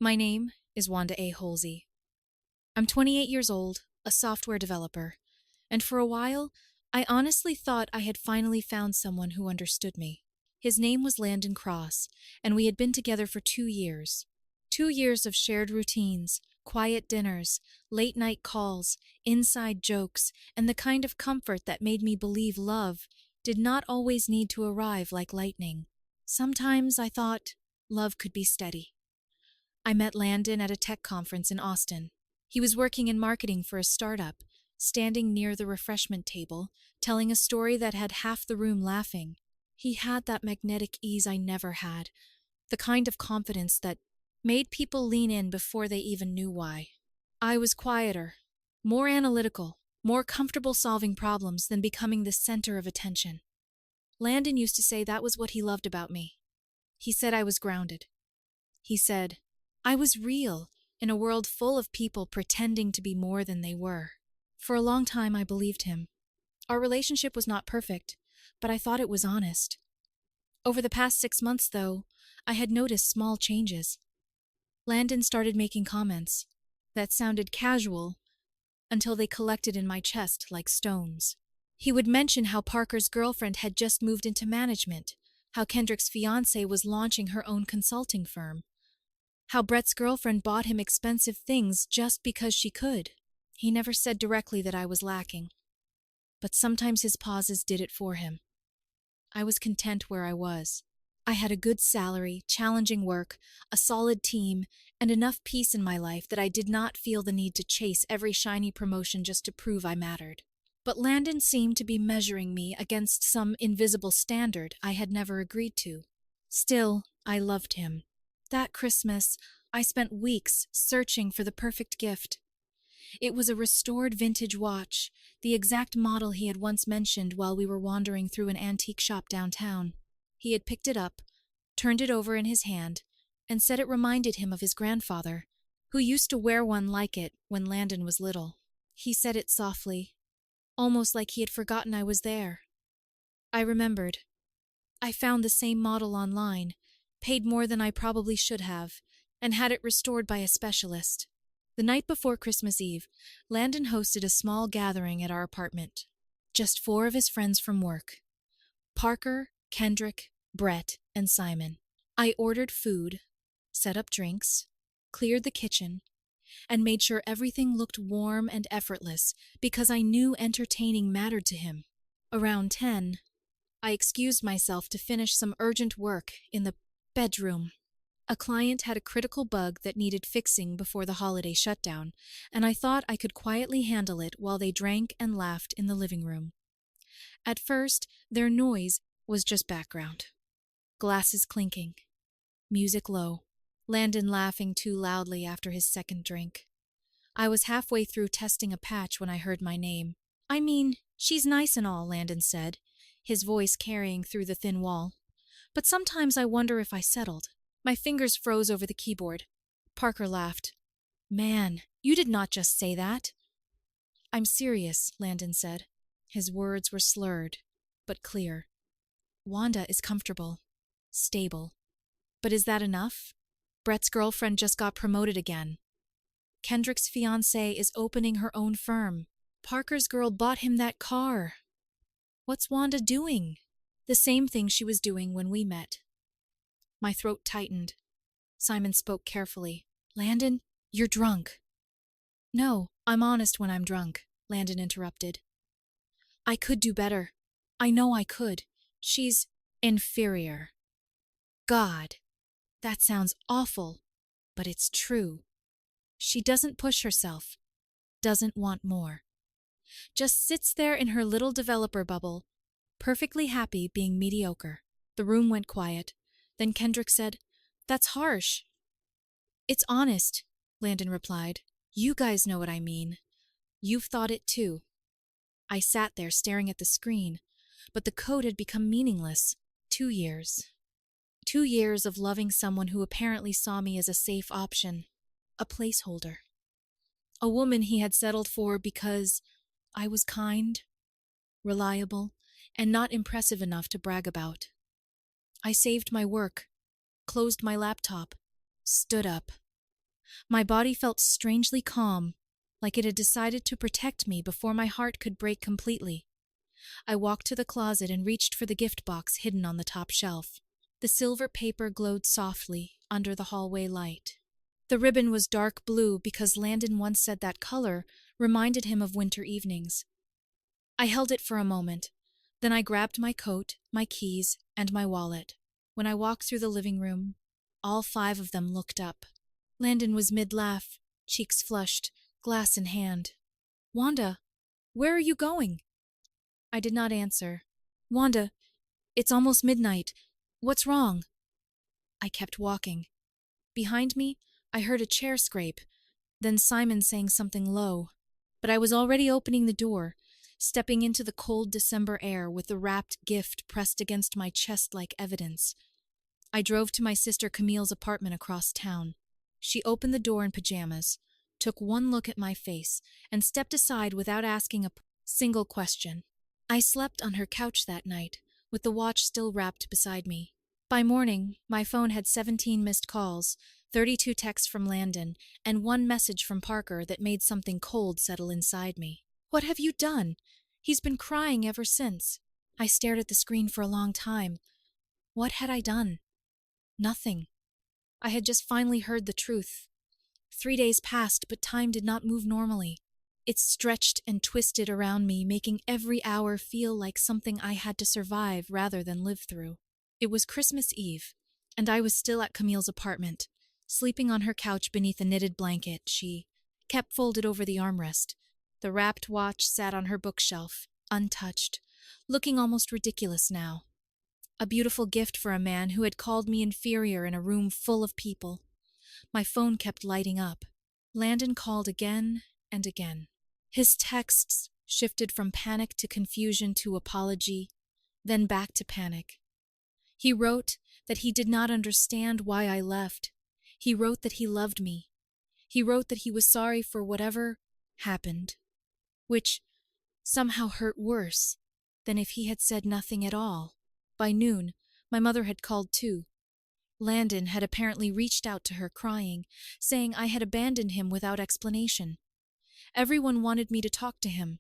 My name is Wanda A. Holsey. I'm 28 years old, a software developer, and for a while, I honestly thought I had finally found someone who understood me. His name was Landon Cross, and we had been together for 2 years. 2 years of shared routines, quiet dinners, late night calls, inside jokes, and the kind of comfort that made me believe love did not always need to arrive like lightning. Sometimes I thought love could be steady. I met Landon at a tech conference in Austin. He was working in marketing for a startup, standing near the refreshment table, telling a story that had half the room laughing. He had that magnetic ease I never had, the kind of confidence that made people lean in before they even knew why. I was quieter, more analytical, more comfortable solving problems than becoming the center of attention. Landon used to say that was what he loved about me. He said I was grounded. He said, I was real in a world full of people pretending to be more than they were. For a long time, I believed him. Our relationship was not perfect, but I thought it was honest. Over the past 6 months, though, I had noticed small changes. Landon started making comments that sounded casual until they collected in my chest like stones. He would mention how Parker's girlfriend had just moved into management, how Kendrick's fiancée was launching her own consulting firm, how Brett's girlfriend bought him expensive things just because she could. He never said directly that I was lacking, but sometimes his pauses did it for him. I was content where I was. I had a good salary, challenging work, a solid team, and enough peace in my life that I did not feel the need to chase every shiny promotion just to prove I mattered. But Landon seemed to be measuring me against some invisible standard I had never agreed to. Still, I loved him. That Christmas, I spent weeks searching for the perfect gift. It was a restored vintage watch, the exact model he had once mentioned while we were wandering through an antique shop downtown. He had picked it up, turned it over in his hand, and said it reminded him of his grandfather, who used to wear one like it when Landon was little. He said it softly, almost like he had forgotten I was there. I remembered. I found the same model online, paid more than I probably should have, and had it restored by a specialist. The night before Christmas Eve, Landon hosted a small gathering at our apartment. Just 4 of his friends from work. Parker, Kendrick, Brett, and Simon. I ordered food, set up drinks, cleared the kitchen, and made sure everything looked warm and effortless because I knew entertaining mattered to him. Around 10, I excused myself to finish some urgent work in the bedroom. A client had a critical bug that needed fixing before the holiday shutdown, and I thought I could quietly handle it while they drank and laughed in the living room. At first, their noise was just background. Glasses clinking, music low, Landon laughing too loudly after his second drink. I was halfway through testing a patch when I heard my name. I mean, she's nice and all, Landon said, his voice carrying through the thin wall. But sometimes I wonder if I settled. My fingers froze over the keyboard. Parker laughed. Man, you did not just say that. I'm serious, Landon said. His words were slurred, but clear. Wanda is comfortable, stable. But is that enough? Brett's girlfriend just got promoted again. Kendrick's fiancée is opening her own firm. Parker's girl bought him that car. What's Wanda doing? The same thing she was doing when we met. My throat tightened. Simon spoke carefully. Landon, you're drunk. No, I'm honest when I'm drunk, Landon interrupted. I could do better. I know I could. She's inferior. God, that sounds awful, but it's true. She doesn't push herself, doesn't want more. Just sits there in her little developer bubble, perfectly happy being mediocre. The room went quiet. Then Kendrick said, That's harsh. It's honest, Landon replied. You guys know what I mean. You've thought it too. I sat there staring at the screen, but the code had become meaningless. 2 years. 2 years of loving someone who apparently saw me as a safe option, a placeholder. A woman he had settled for because I was kind, reliable, and not impressive enough to brag about. I saved my work, closed my laptop, stood up. My body felt strangely calm, like it had decided to protect me before my heart could break completely. I walked to the closet and reached for the gift box hidden on the top shelf. The silver paper glowed softly under the hallway light. The ribbon was dark blue because Landon once said that color reminded him of winter evenings. I held it for a moment. Then I grabbed my coat, my keys, and my wallet. When I walked through the living room, all 5 of them looked up. Landon was mid-laugh, cheeks flushed, glass in hand. "Wanda, where are you going?" I did not answer. "Wanda, it's almost midnight. What's wrong?" I kept walking. Behind me, I heard a chair scrape, then Simon saying something low. But I was already opening the door, stepping into the cold December air with the wrapped gift pressed against my chest like evidence. I drove to my sister Camille's apartment across town. She opened the door in pajamas, took one look at my face, and stepped aside without asking a single question. I slept on her couch that night, with the watch still wrapped beside me. By morning, my phone had 17 missed calls, 32 texts from Landon, and 1 message from Parker that made something cold settle inside me. "What have you done? He's been crying ever since." I stared at the screen for a long time. What had I done? Nothing. I had just finally heard the truth. 3 days passed, but time did not move normally. It stretched and twisted around me, making every hour feel like something I had to survive rather than live through. It was Christmas Eve, and I was still at Camille's apartment, sleeping on her couch beneath a knitted blanket she kept folded over the armrest. The wrapped watch sat on her bookshelf, untouched, looking almost ridiculous now. A beautiful gift for a man who had called me inferior in a room full of people. My phone kept lighting up. Landon called again and again. His texts shifted from panic to confusion to apology, then back to panic. He wrote that he did not understand why I left. He wrote that he loved me. He wrote that he was sorry for whatever happened, which somehow hurt worse than if he had said nothing at all. By noon, my mother had called too. Landon had apparently reached out to her crying, saying I had abandoned him without explanation. Everyone wanted me to talk to him.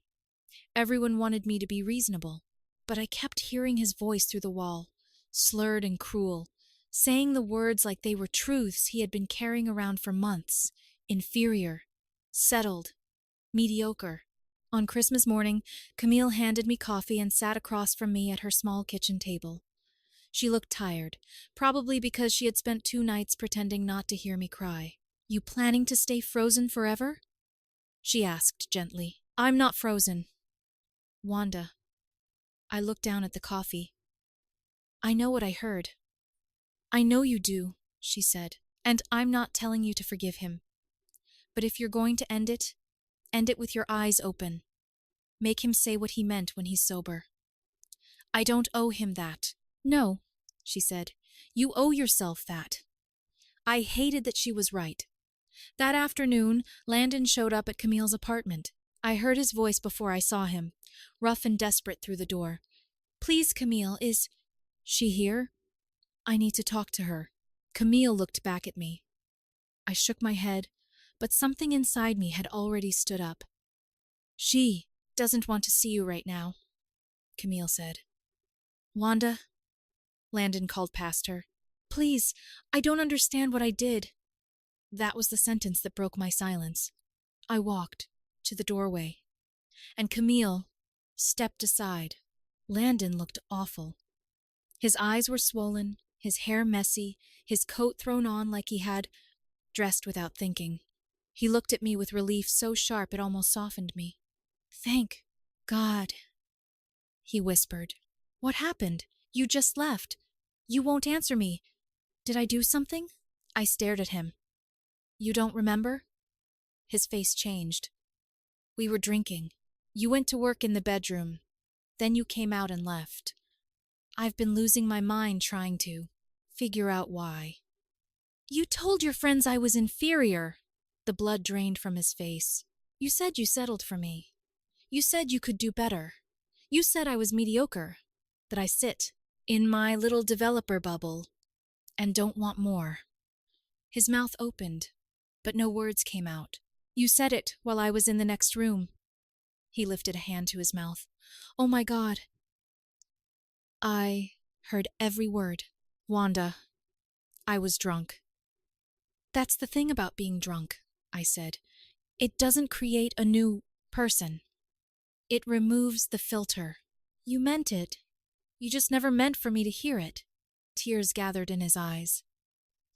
Everyone wanted me to be reasonable. But I kept hearing his voice through the wall, slurred and cruel, saying the words like they were truths he had been carrying around for months. Inferior, settled, mediocre. On Christmas morning, Camille handed me coffee and sat across from me at her small kitchen table. She looked tired, probably because she had spent 2 nights pretending not to hear me cry. "You planning to stay frozen forever?" she asked gently. "I'm not frozen." "Wanda." I looked down at the coffee. "I know what I heard." "I know you do," she said, "and I'm not telling you to forgive him. But if you're going to end it with your eyes open. Make him say what he meant when he's sober." "I don't owe him that." "No," she said, "you owe yourself that." I hated that she was right. That afternoon, Landon showed up at Camille's apartment. I heard his voice before I saw him, rough and desperate through the door. "Please, Camille, is she here? I need to talk to her." Camille looked back at me. I shook my head, but something inside me had already stood up. "She doesn't want to see you right now," Camille said. "Wanda," Landon called past her. "Please, I don't understand what I did." That was the sentence that broke my silence. I walked to the doorway, and Camille stepped aside. Landon looked awful. His eyes were swollen, his hair messy, his coat thrown on like he had dressed without thinking. He looked at me with relief so sharp it almost softened me. "Thank God," he whispered. "What happened? You just left. You won't answer me. Did I do something?" I stared at him. "You don't remember?" His face changed. "We were drinking. You went to work in the bedroom. Then you came out and left. I've been losing my mind trying to figure out why." "You told your friends I was inferior." The blood drained from his face. "You said you settled for me. You said you could do better. You said I was mediocre, that I sit in my little developer bubble and don't want more." His mouth opened. but no words came out. You said it while I was in the next room. He lifted a hand to his mouth. Oh my God. I heard every word. Wanda, I was drunk. That's the thing about being drunk, I said. It doesn't create a new person. It removes the filter. You meant it. You just never meant for me to hear it. Tears gathered in his eyes.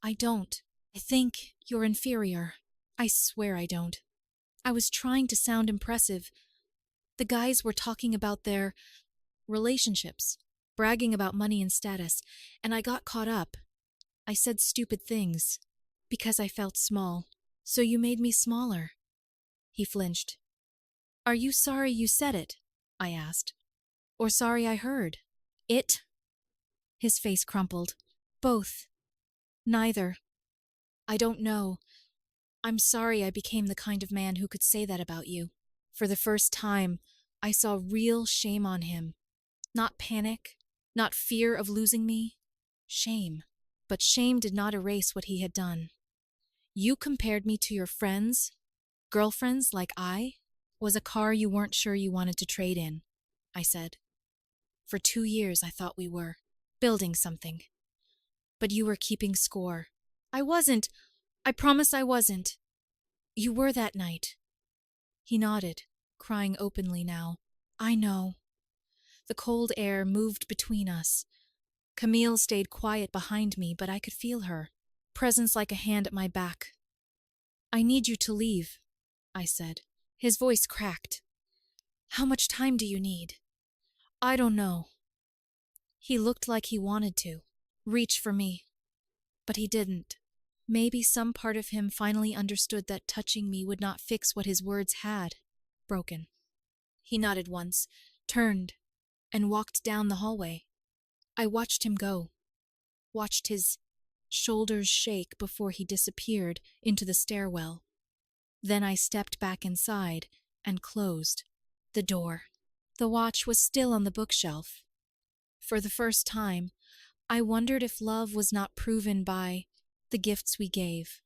I don't. I think you're inferior. I swear I don't. I was trying to sound impressive. The guys were talking about their relationships, bragging about money and status, and I got caught up. I said stupid things because I felt small. So you made me smaller. He flinched. Are you sorry you said it? I asked. Or sorry I heard? It? His face crumpled. Both. Neither. I don't know. I'm sorry I became the kind of man who could say that about you. For the first time, I saw real shame on him. Not panic, not fear of losing me. Shame. But shame did not erase what he had done. You compared me to your friends, girlfriends like I was a car you weren't sure you wanted to trade in, I said. For 2 years I thought we were building something. But you were keeping score. I wasn't. I promise I wasn't. You were that night. He nodded, crying openly now. I know. The cold air moved between us. Camille stayed quiet behind me, but I could feel her, presence like a hand at my back. I need you to leave, I said. His voice cracked. How much time do you need? I don't know. He looked like he wanted to reach for me, but he didn't. Maybe some part of him finally understood that touching me would not fix what his words had broken. He nodded once, turned, and walked down the hallway. I watched him go, watched his shoulders shake before he disappeared into the stairwell. Then I stepped back inside and closed the door. The watch was still on the bookshelf. For the first time, I wondered if love was not proven by the gifts we gave,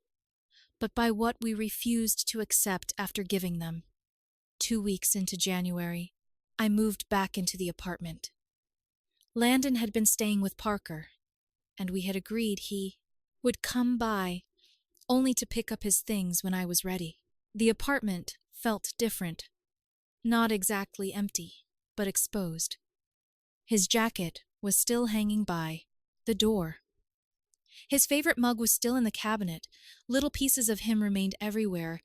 but by what we refused to accept after giving them. 2 weeks into January, I moved back into the apartment. Landon had been staying with Parker, and we had agreed he would come by only to pick up his things when I was ready. The apartment felt different, not exactly empty, but exposed. His jacket was still hanging by the door. His favorite mug was still in the cabinet. Little pieces of him remained everywhere,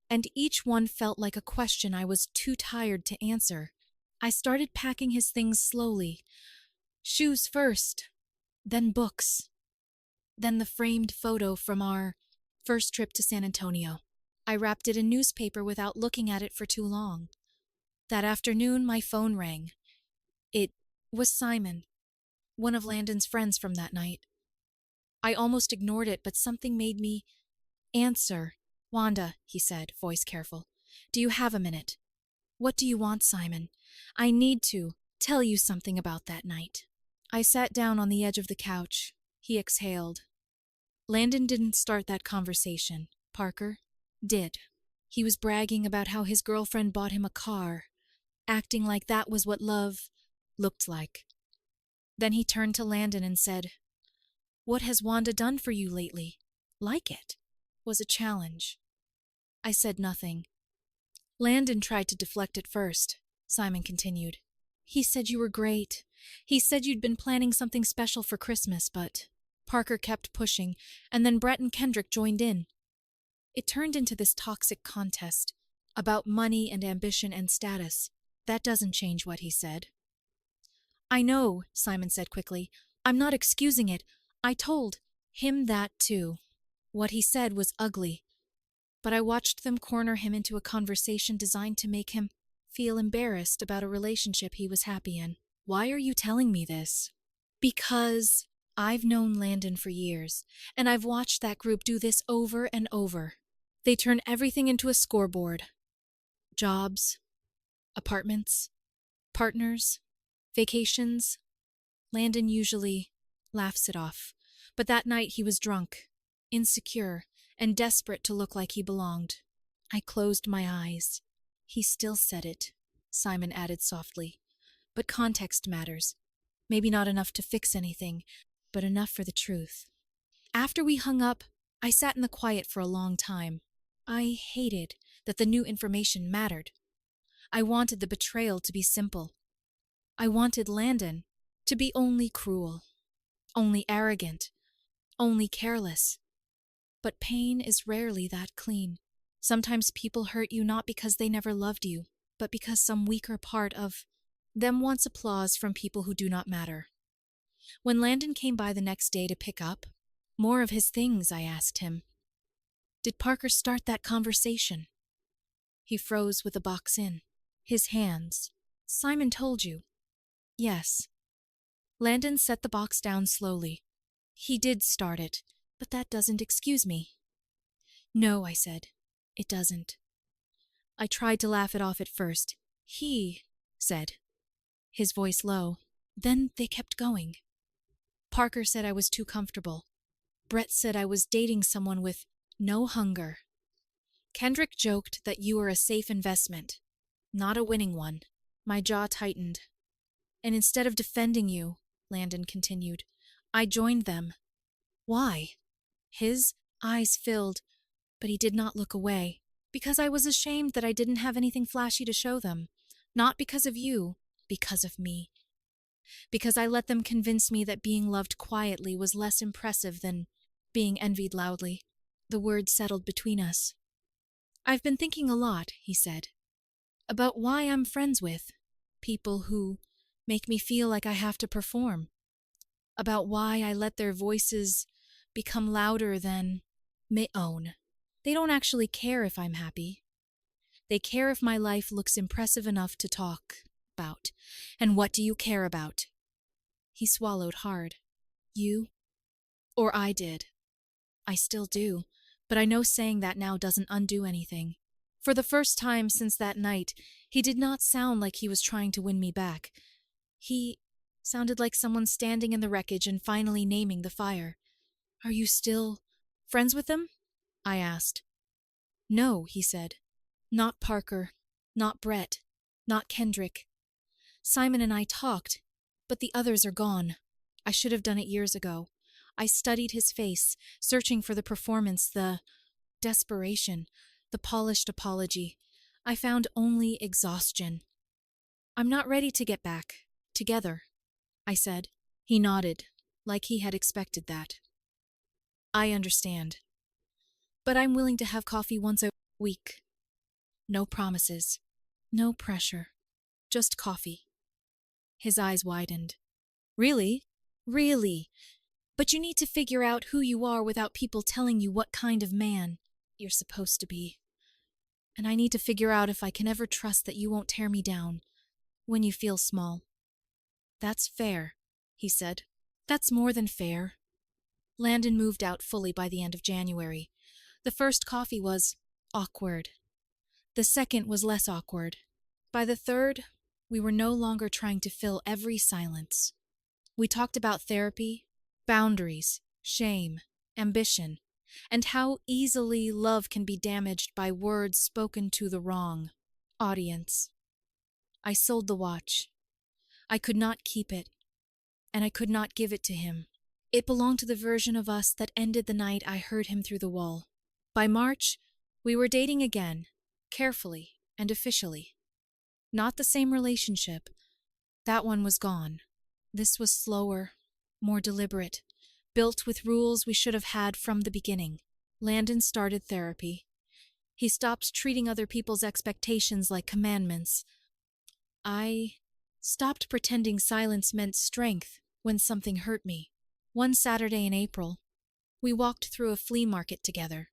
and each one felt like a question I was too tired to answer. I started packing his things slowly. Shoes first, then books, then the framed photo from our first trip to San Antonio. I wrapped it in newspaper without looking at it for too long. That afternoon, my phone rang. It was Simon, one of Landon's friends from that night. I almost ignored it, but something made me answer. Wanda, he said, voice careful. Do you have a minute? What do you want, Simon? I need to tell you something about that night. I sat down on the edge of the couch. He exhaled. Landon didn't start that conversation. Parker did. He was bragging about how his girlfriend bought him a car, acting like that was what love looked like. Then he turned to Landon and said, What has Wanda done for you lately? Like it was a challenge. I said nothing. Landon tried to deflect it first, Simon continued. He said you were great. He said you'd been planning something special for Christmas, but Parker kept pushing, and then Brett and Kendrick joined in. It turned into this toxic contest about money and ambition and status. That doesn't change what he said. I know, Simon said quickly. I'm not excusing it. I told him that too. What he said was ugly, but I watched them corner him into a conversation designed to make him feel embarrassed about a relationship he was happy in. Why are you telling me this? Because I've known Landon for years, and I've watched that group do this over and over. They turn everything into a scoreboard. Jobs, apartments, partners, vacations. Landon usually laughs it off, but that night he was drunk, insecure, and desperate to look like he belonged. I closed my eyes. He still said it, Simon added softly. But context matters. Maybe not enough to fix anything, but enough for the truth. After we hung up, I sat in the quiet for a long time. I hated that the new information mattered. I wanted the betrayal to be simple. I wanted Landon to be only cruel, only arrogant, only careless. But pain is rarely that clean. Sometimes people hurt you not because they never loved you, but because some weaker part of them wants applause from people who do not matter. When Landon came by the next day to pick up more of his things, I asked him, "Did Parker start that conversation?" He froze with the box in his hands. "Simon told you." "Yes." Landon set the box down slowly. "He did start it, but that doesn't excuse me." "No," I said, "it doesn't." I tried to laugh it off at first. "He said," his voice low. Then they kept going. "Parker said I was too comfortable. Brett said I was dating someone with no hunger. Kendrick joked that you were a safe investment, not a winning one." My jaw tightened. "And instead of defending you," Landon continued, "I joined them." "Why?" His eyes filled, but he did not look away. "Because I was ashamed that I didn't have anything flashy to show them. Not because of you, because of me. Because I let them convince me that being loved quietly was less impressive than being envied loudly." The words settled between us. "I've been thinking a lot," he said, "about why I'm friends with people who make me feel like I have to perform. About why I let their voices become louder than my own. They don't actually care if I'm happy. They care if my life looks impressive enough to talk about. And what do you care about?" He swallowed hard. "You? Or I did. I still do, but I know saying that now doesn't undo anything." For the first time since that night, he did not sound like he was trying to win me back. He sounded like someone standing in the wreckage and finally naming the fire. "Are you still friends with them?" I asked. "No," he said. "Not Parker, not Brett, not Kendrick. Simon and I talked, but the others are gone. I should have done it years ago. I studied his face, searching for the performance, the desperation, the polished apology. I found only exhaustion. I'm not ready to get back together," I said. He nodded, like he had expected that. "I understand. But I'm willing to have coffee once a week. No promises, no pressure, just coffee." His eyes widened. "Really? Really? But you need to figure out who you are without people telling you what kind of man you're supposed to be. And I need to figure out if I can ever trust that you won't tear me down when you feel small." "That's fair," he said. "That's more than fair." Landon moved out fully by the end of January. The first coffee was awkward. The second was less awkward. By the third, we were no longer trying to fill every silence. We talked about therapy, boundaries, shame, ambition, and how easily love can be damaged by words spoken to the wrong audience. I sold the watch. I could not keep it, and I could not give it to him. It belonged to the version of us that ended the night I heard him through the wall. By March, we were dating again, carefully and officially. Not the same relationship. That one was gone. This was slower, more deliberate, built with rules we should have had from the beginning. Landon started therapy. He stopped treating other people's expectations like commandments. I stopped pretending silence meant strength when something hurt me. One Saturday in April, we walked through a flea market together.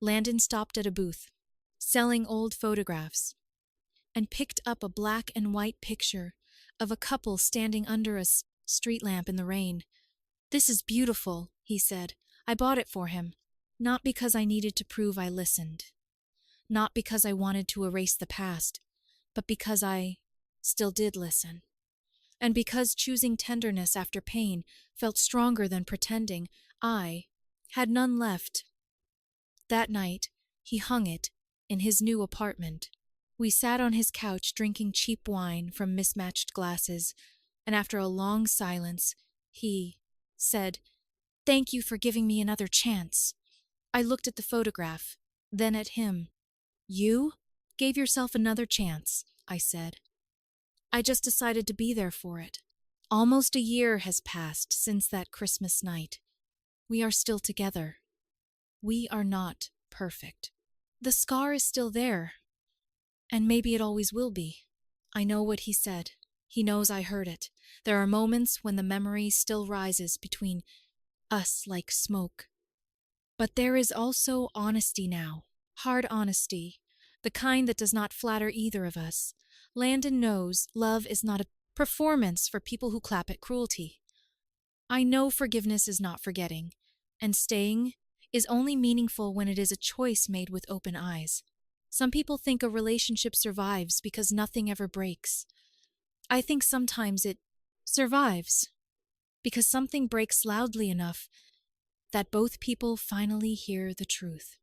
Landon stopped at a booth, selling old photographs, and picked up a black and white picture of a couple standing under a street lamp in the rain. "This is beautiful," he said. I bought it for him, not because I needed to prove I listened, not because I wanted to erase the past, but because I still did listen. And because choosing tenderness after pain felt stronger than pretending, I had none left. That night, he hung it in his new apartment. We sat on his couch drinking cheap wine from mismatched glasses, and after a long silence, he said, "Thank you for giving me another chance." I looked at the photograph, then at him. "You gave yourself another chance," I said. "I just decided to be there for it." Almost a year has passed since that Christmas night. We are still together. We are not perfect. The scar is still there, and maybe it always will be. I know what he said. He knows I heard it. There are moments when the memory still rises between us like smoke. But there is also honesty now. Hard honesty. The kind that does not flatter either of us. Landon knows love is not a performance for people who clap at cruelty. I know forgiveness is not forgetting, and staying is only meaningful when it is a choice made with open eyes. Some people think a relationship survives because nothing ever breaks. I think sometimes it survives because something breaks loudly enough that both people finally hear the truth.